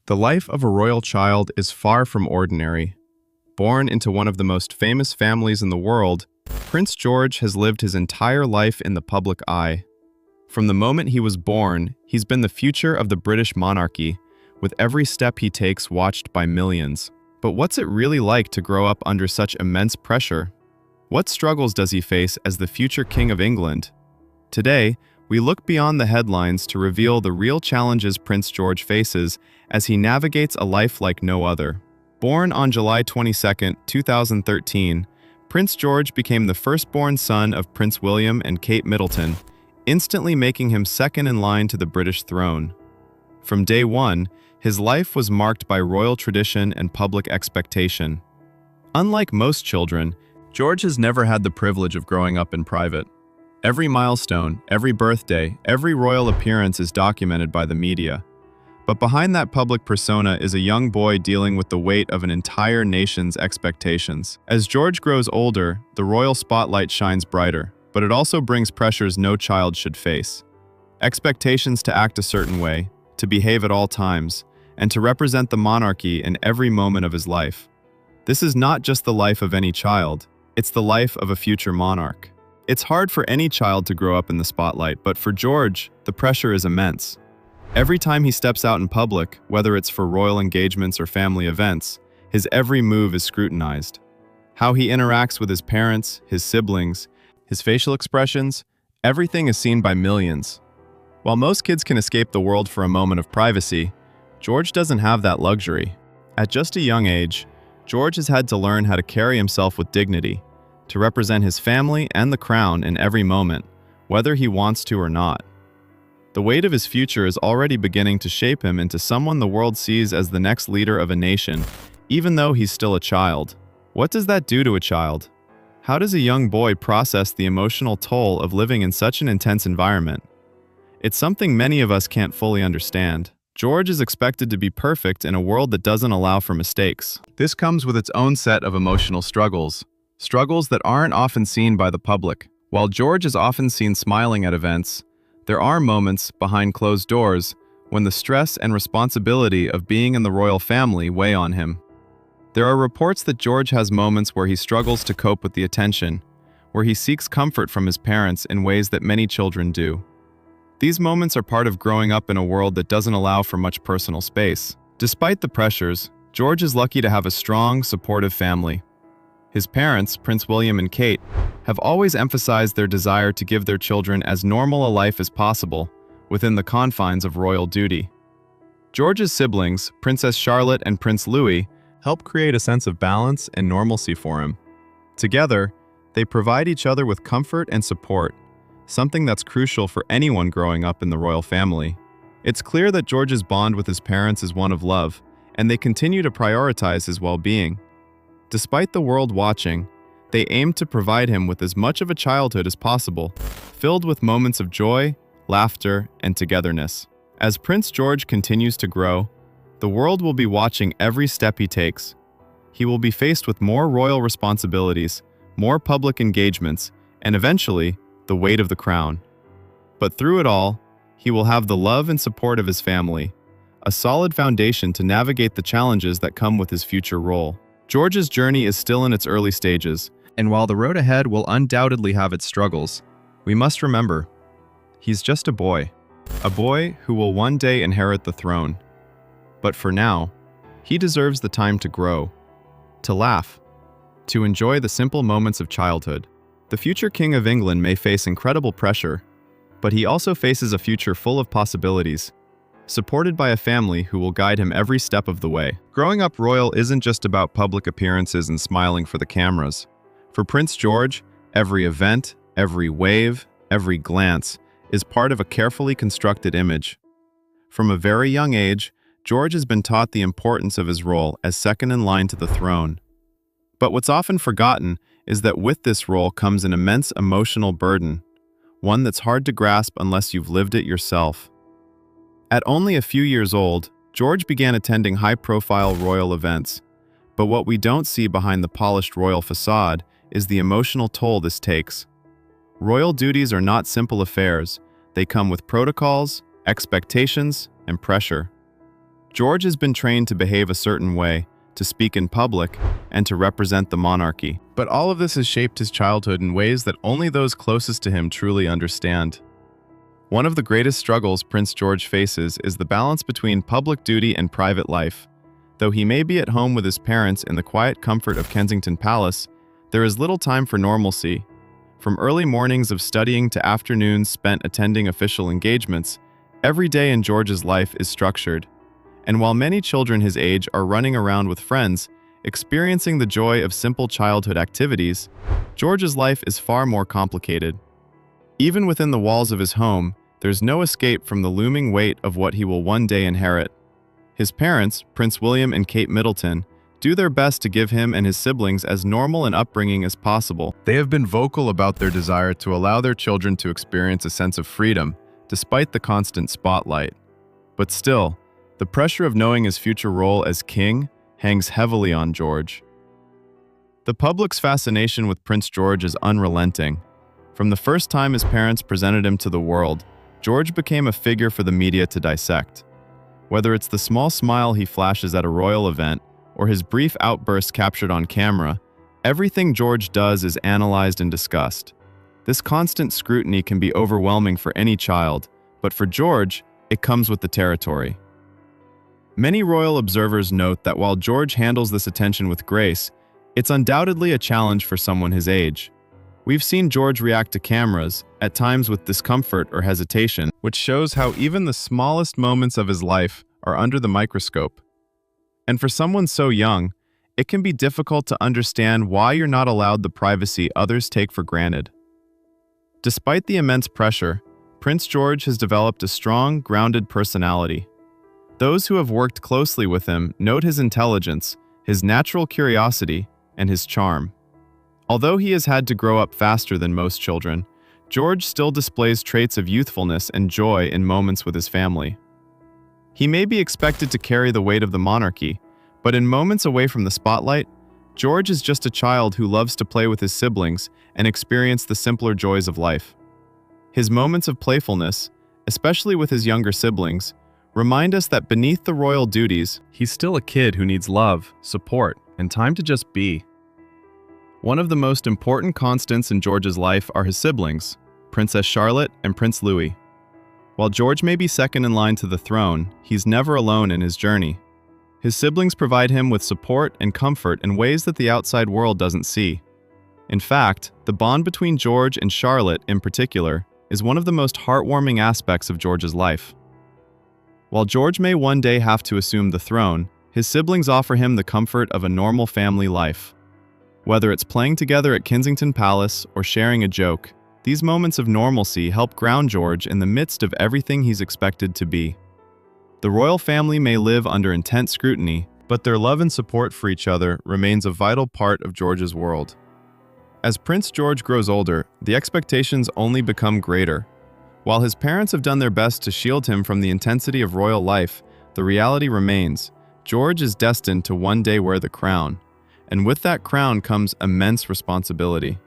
The life of a royal child is far from ordinary. Born into one of the most famous families in the world, Prince George has lived his entire life in the public eye. From the moment he was born, he's been the future of the British monarchy, with every step he takes watched by millions. But what's it really like to grow up under such immense pressure? What struggles does he face as the future King of England? Today, we look beyond the headlines to reveal the real challenges Prince George faces as he navigates a life like no other. Born on July 22, 2013, Prince George became the firstborn son of Prince William and Kate Middleton, instantly making him second in line to the British throne. From day one, his life was marked by royal tradition and public expectation. Unlike most children, George has never had the privilege of growing up in private. Every milestone, every birthday, every royal appearance is documented by the media. But behind that public persona is a young boy dealing with the weight of an entire nation's expectations. As George grows older, the royal spotlight shines brighter, but it also brings pressures no child should face. Expectations to act a certain way, to behave at all times, and to represent the monarchy in every moment of his life. This is not just the life of any child, it's the life of a future monarch. It's hard for any child to grow up in the spotlight, but for George, the pressure is immense. Every time he steps out in public, whether it's for royal engagements or family events, his every move is scrutinized. How he interacts with his parents, his siblings, his facial expressions, everything is seen by millions. While most kids can escape the world for a moment of privacy, George doesn't have that luxury. At just a young age, George has had to learn how to carry himself with dignity, to represent his family and the crown in every moment, whether he wants to or not. The weight of his future is already beginning to shape him into someone the world sees as the next leader of a nation, even though he's still a child. What does that do to a child? How does a young boy process the emotional toll of living in such an intense environment? It's something many of us can't fully understand. George is expected to be perfect in a world that doesn't allow for mistakes. This comes with its own set of emotional struggles that aren't often seen by the public. While George is often seen smiling at events, there are moments behind closed doors when the stress and responsibility of being in the royal family weigh on him. There are reports that George has moments where he struggles to cope with the attention, where he seeks comfort from his parents in ways that many children do. These moments are part of growing up in a world that doesn't allow for much personal space. Despite the pressures, George is lucky to have a strong, supportive family. His parents, Prince William and Kate, have always emphasized their desire to give their children as normal a life as possible, within the confines of royal duty. George's siblings, Princess Charlotte and Prince Louis, help create a sense of balance and normalcy for him. Together, they provide each other with comfort and support, something that's crucial for anyone growing up in the royal family. It's clear that George's bond with his parents is one of love, and they continue to prioritize his well-being. Despite the world watching, they aim to provide him with as much of a childhood as possible, filled with moments of joy, laughter, and togetherness. As Prince George continues to grow, the world will be watching every step he takes. He will be faced with more royal responsibilities, more public engagements, and eventually, the weight of the crown. But through it all, he will have the love and support of his family, a solid foundation to navigate the challenges that come with his future role. George's journey is still in its early stages, and while the road ahead will undoubtedly have its struggles, we must remember, he's just a boy who will one day inherit the throne. But for now, he deserves the time to grow, to laugh, to enjoy the simple moments of childhood. The future King of England may face incredible pressure, but he also faces a future full of possibilities, supported by a family who will guide him every step of the way. Growing up royal isn't just about public appearances and smiling for the cameras. For Prince George, every event, every wave, every glance is part of a carefully constructed image. From a very young age, George has been taught the importance of his role as second in line to the throne. But what's often forgotten is that with this role comes an immense emotional burden, one that's hard to grasp unless you've lived it yourself. At only a few years old, George began attending high-profile royal events, but what we don't see behind the polished royal facade is the emotional toll this takes. Royal duties are not simple affairs. They come with protocols, expectations, and pressure. George has been trained to behave a certain way, to speak in public, and to represent the monarchy. But all of this has shaped his childhood in ways that only those closest to him truly understand. One of the greatest struggles Prince George faces is the balance between public duty and private life. Though he may be at home with his parents in the quiet comfort of Kensington Palace, there is little time for normalcy. From early mornings of studying to afternoons spent attending official engagements, every day in George's life is structured. And while many children his age are running around with friends, experiencing the joy of simple childhood activities, George's life is far more complicated. Even within the walls of his home, there's no escape from the looming weight of what he will one day inherit. His parents, Prince William and Kate Middleton, do their best to give him and his siblings as normal an upbringing as possible. They have been vocal about their desire to allow their children to experience a sense of freedom, despite the constant spotlight. But still, the pressure of knowing his future role as king hangs heavily on George. The public's fascination with Prince George is unrelenting. From the first time his parents presented him to the world, George became a figure for the media to dissect. Whether it's the small smile he flashes at a royal event or his brief outbursts captured on camera, everything George does is analyzed and discussed. This constant scrutiny can be overwhelming for any child, but for George, it comes with the territory. Many royal observers note that while George handles this attention with grace, it's undoubtedly a challenge for someone his age. We've seen George react to cameras, at times with discomfort or hesitation, which shows how even the smallest moments of his life are under the microscope. And for someone so young, it can be difficult to understand why you're not allowed the privacy others take for granted. Despite the immense pressure, Prince George has developed a strong, grounded personality. Those who have worked closely with him note his intelligence, his natural curiosity, and his charm. Although he has had to grow up faster than most children, George still displays traits of youthfulness and joy in moments with his family. He may be expected to carry the weight of the monarchy, but in moments away from the spotlight, George is just a child who loves to play with his siblings and experience the simpler joys of life. His moments of playfulness, especially with his younger siblings, remind us that beneath the royal duties, he's still a kid who needs love, support, and time to just be. One of the most important constants in George's life are his siblings, Princess Charlotte and Prince Louis. While George may be second in line to the throne, he's never alone in his journey. His siblings provide him with support and comfort in ways that the outside world doesn't see. In fact, the bond between George and Charlotte in particular is one of the most heartwarming aspects of George's life. While George may one day have to assume the throne, his siblings offer him the comfort of a normal family life. Whether it's playing together at Kensington Palace or sharing a joke, these moments of normalcy help ground George in the midst of everything he's expected to be. The royal family may live under intense scrutiny, but their love and support for each other remains a vital part of George's world. As Prince George grows older, the expectations only become greater. While his parents have done their best to shield him from the intensity of royal life, the reality remains. George is destined to one day wear the crown, and with that crown comes immense responsibility.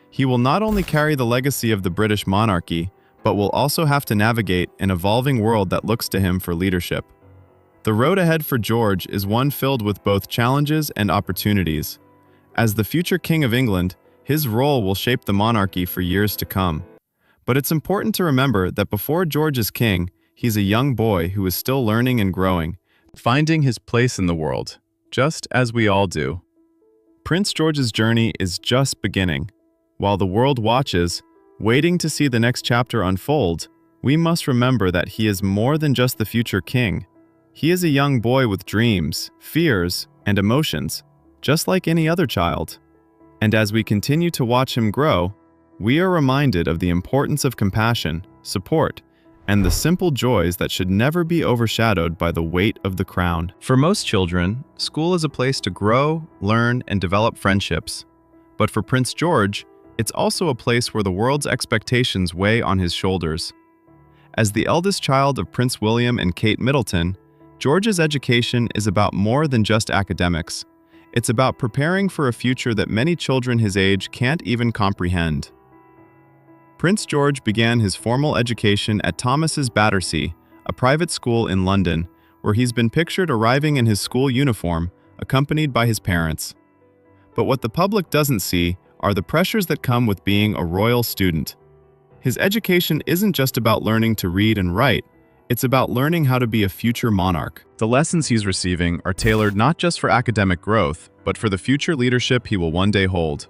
He will not only carry the legacy of the British monarchy, but will also have to navigate an evolving world that looks to him for leadership. The road ahead for George is one filled with both challenges and opportunities. As the future King of England, his role will shape the monarchy for years to come. But it's important to remember that before George is king, he's a young boy who is still learning and growing, finding his place in the world, just as we all do. Prince George's journey is just beginning. While the world watches, waiting to see the next chapter unfold, we must remember that he is more than just the future king. He is a young boy with dreams, fears, and emotions, just like any other child. And as we continue to watch him grow, we are reminded of the importance of compassion, support, and the simple joys that should never be overshadowed by the weight of the crown. For most children, school is a place to grow, learn, and develop friendships. But for Prince George, it's also a place where the world's expectations weigh on his shoulders. As the eldest child of Prince William and Kate Middleton, George's education is about more than just academics. It's about preparing for a future that many children his age can't even comprehend. Prince George began his formal education at Thomas's Battersea, a private school in London, where he's been pictured arriving in his school uniform, accompanied by his parents. But what the public doesn't see are the pressures that come with being a royal student. His education isn't just about learning to read and write, it's about learning how to be a future monarch. The lessons he's receiving are tailored not just for academic growth, but for the future leadership he will one day hold.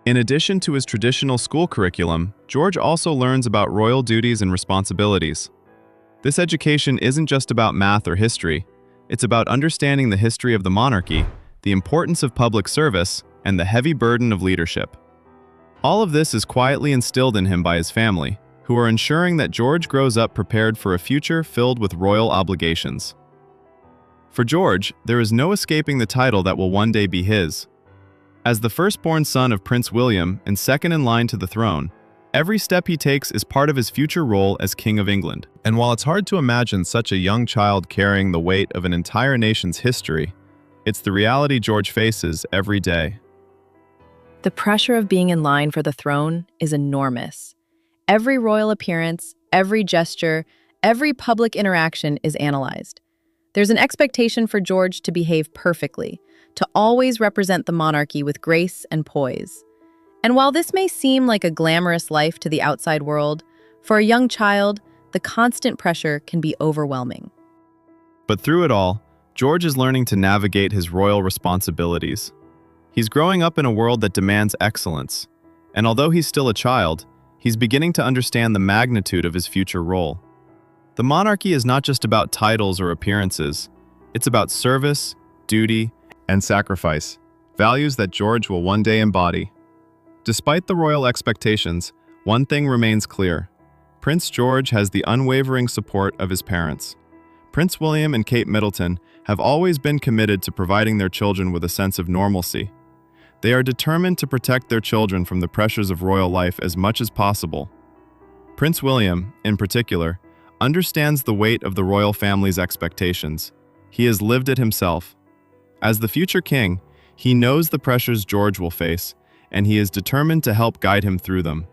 In addition to his traditional school curriculum, George also learns about royal duties and responsibilities. This education isn't just about math or history, it's about understanding the history of the monarchy, the importance of public service, and the heavy burden of leadership. All of this is quietly instilled in him by his family, who are ensuring that George grows up prepared for a future filled with royal obligations. For George, there is no escaping the title that will one day be his. As the firstborn son of Prince William and second in line to the throne, every step he takes is part of his future role as King of England. And while it's hard to imagine such a young child carrying the weight of an entire nation's history, it's the reality George faces every day. The pressure of being in line for the throne is enormous. Every royal appearance, every gesture, every public interaction is analyzed. There's an expectation for George to behave perfectly, to always represent the monarchy with grace and poise. And while this may seem like a glamorous life to the outside world, for a young child, the constant pressure can be overwhelming. But through it all, George is learning to navigate his royal responsibilities. He's growing up in a world that demands excellence, and although he's still a child, he's beginning to understand the magnitude of his future role. The monarchy is not just about titles or appearances, it's about service, duty, and sacrifice, values that George will one day embody. Despite the royal expectations, one thing remains clear. Prince George has the unwavering support of his parents. Prince William and Kate Middleton have always been committed to providing their children with a sense of normalcy. They are determined to protect their children from the pressures of royal life as much as possible. Prince William, in particular, understands the weight of the royal family's expectations. He has lived it himself. As the future king, he knows the pressures George will face, and he is determined to help guide him through them.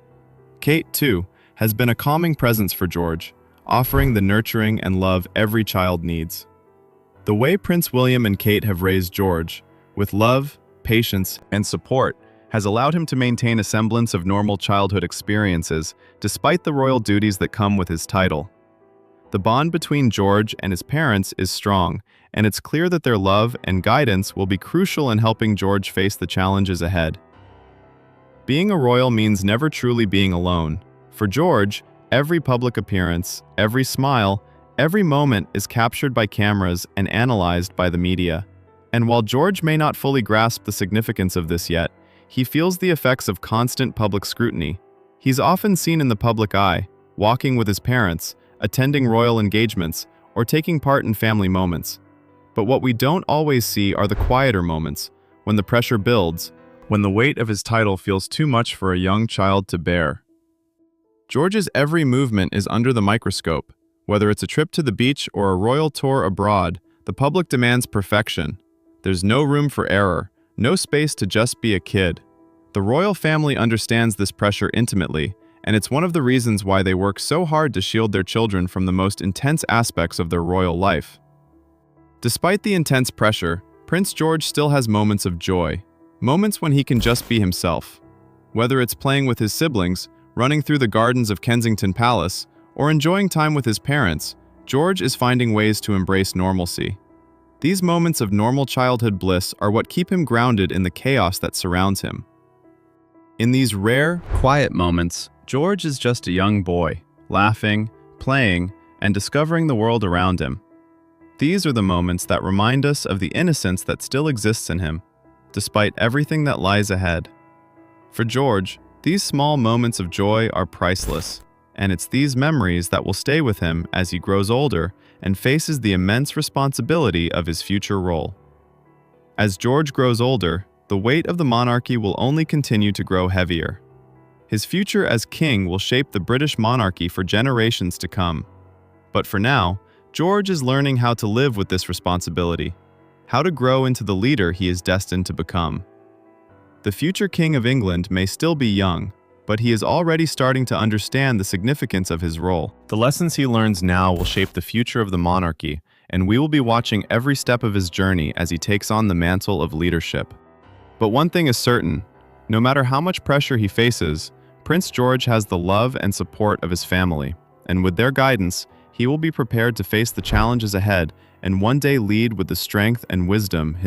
Kate, too, has been a calming presence for George, offering the nurturing and love every child needs. The way Prince William and Kate have raised George, with love, patience, and support, has allowed him to maintain a semblance of normal childhood experiences despite the royal duties that come with his title. The bond between George and his parents is strong, and it's clear that their love and guidance will be crucial in helping George face the challenges ahead. Being a royal means never truly being alone. For George, every public appearance, every smile, every moment is captured by cameras and analyzed by the media. And while George may not fully grasp the significance of this yet, he feels the effects of constant public scrutiny. He's often seen in the public eye, walking with his parents, attending royal engagements, or taking part in family moments. But what we don't always see are the quieter moments, when the pressure builds, when the weight of his title feels too much for a young child to bear. George's every movement is under the microscope. Whether it's a trip to the beach or a royal tour abroad, the public demands perfection. There's no room for error, no space to just be a kid. The royal family understands this pressure intimately, and it's one of the reasons why they work so hard to shield their children from the most intense aspects of their royal life. Despite the intense pressure, Prince George still has moments of joy, moments when he can just be himself. Whether it's playing with his siblings, running through the gardens of Kensington Palace, or enjoying time with his parents, George is finding ways to embrace normalcy. These moments of normal childhood bliss are what keep him grounded in the chaos that surrounds him. In these rare, quiet moments, George is just a young boy, laughing, playing, and discovering the world around him. These are the moments that remind us of the innocence that still exists in him, despite everything that lies ahead. For George, these small moments of joy are priceless, and it's these memories that will stay with him as he grows older and faces the immense responsibility of his future role. As George grows older, the weight of the monarchy will only continue to grow heavier. His future as king will shape the British monarchy for generations to come. But for now, George is learning how to live with this responsibility, how to grow into the leader he is destined to become. The future King of England may still be young, but he is already starting to understand the significance of his role. The lessons he learns now will shape the future of the monarchy, and we will be watching every step of his journey as he takes on the mantle of leadership. But one thing is certain, no matter how much pressure he faces, Prince George has the love and support of his family, and with their guidance, he will be prepared to face the challenges ahead and one day lead with the strength and wisdom his